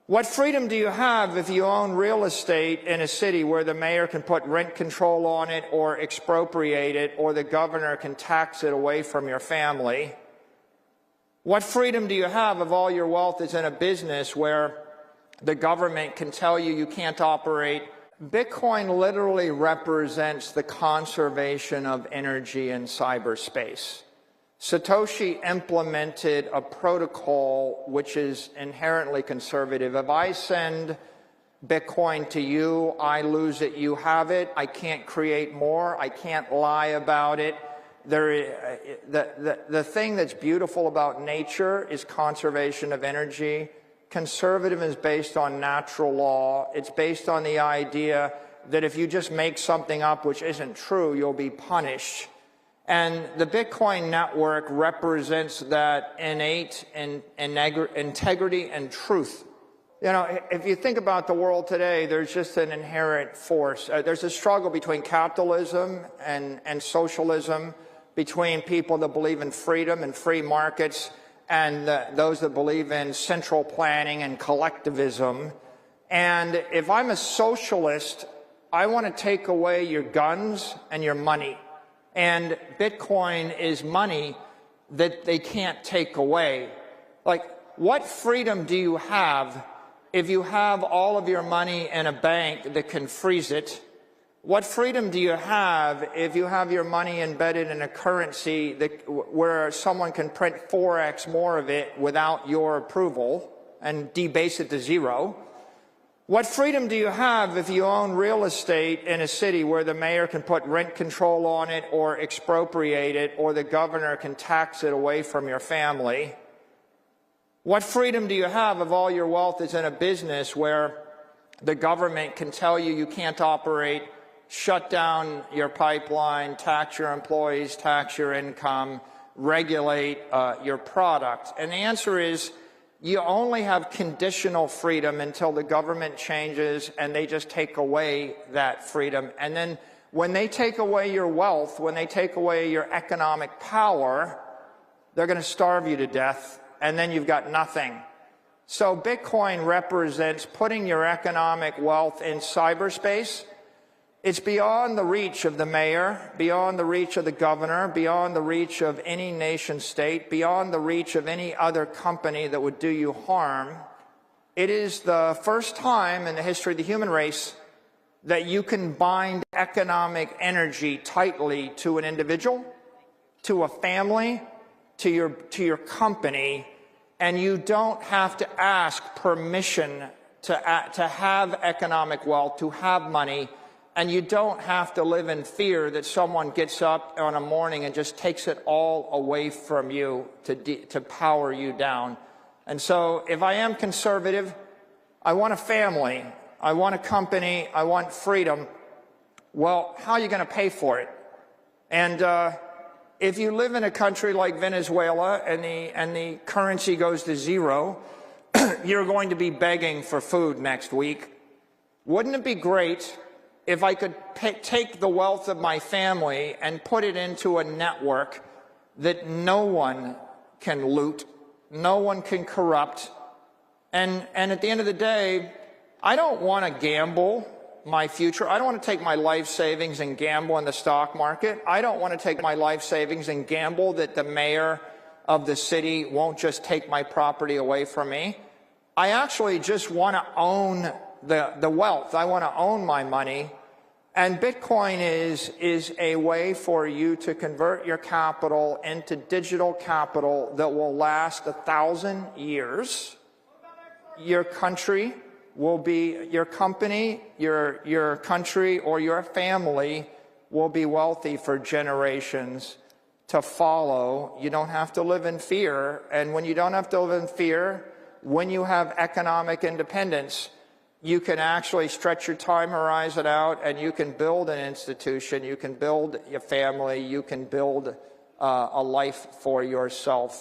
What freedom do you have if you own real estate in a city where the mayor can put rent control on it or expropriate it, or the governor can tax it away from your family? What freedom do you have if all your wealth is in a business where the government can tell you you can't operate? Bitcoin literally represents the conservation of energy in cyberspace. Satoshi implemented a protocol which is inherently conservative. If I send Bitcoin to you, I lose it, you have it. I can't create more. I can't lie about it. The thing that's beautiful about nature is conservation of energy. Conservative is based on natural law. It's based on the idea that if you just make something up which isn't true, you'll be punished. And the Bitcoin network represents that innate integrity and truth. You know, if you think about the world today, there's just an inherent force. There's a struggle between capitalism and socialism, between people that believe in freedom and free markets and those that believe in central planning and collectivism. And if I'm a socialist, I want to take away your guns and your money. And Bitcoin is money that they can't take away. Like, what freedom do you have if you have all of your money in a bank that can freeze it? What freedom do you have if you have your money embedded in a currency where someone can print 4x more of it without your approval and debase it to zero? What freedom do you have if you own real estate in a city where the mayor can put rent control on it or expropriate it, or the governor can tax it away from your family? What freedom do you have if all your wealth is in a business where the government can tell you you can't operate, shut down your pipeline, tax your employees, tax your income, regulate your product? And the answer is, you only have conditional freedom until the government changes and they just take away that freedom. And then when they take away your wealth, when they take away your economic power, they're going to starve you to death, and then you've got nothing. So Bitcoin represents putting your economic wealth in cyberspace. It's beyond the reach of the mayor, beyond the reach of the governor, beyond the reach of any nation state, beyond the reach of any other company that would do you harm. It is the first time in the history of the human race that you can bind economic energy tightly to an individual, to a family, to your company, and you don't have to ask permission to have economic wealth, to have money. And you don't have to live in fear that someone gets up on a morning and just takes it all away from you to power you down. And so if I am conservative, I want a family, I want a company, I want freedom. Well, how are you going to pay for it? And if you live in a country like Venezuela and the currency goes to zero, you're going to be begging for food next week. Wouldn't it be great if I could take the wealth of my family and put it into a network that no one can loot, no one can corrupt, and at the end of the day, I don't want to gamble my future. I don't want to take my life savings and gamble in the stock market. I don't want to take my life savings and gamble that the mayor of the city won't just take my property away from me. I actually just want to own the wealth. I want to own my money. And Bitcoin is a way for you to convert your capital into digital capital that will last 1,000 years. Your country will be, your company, your country, or your family will be wealthy for generations to follow. You don't have to live in fear. And when you don't have to live in fear, when you have economic independence, you can actually stretch your time horizon out, and you can build an institution, you can build your family, you can build a life for yourself.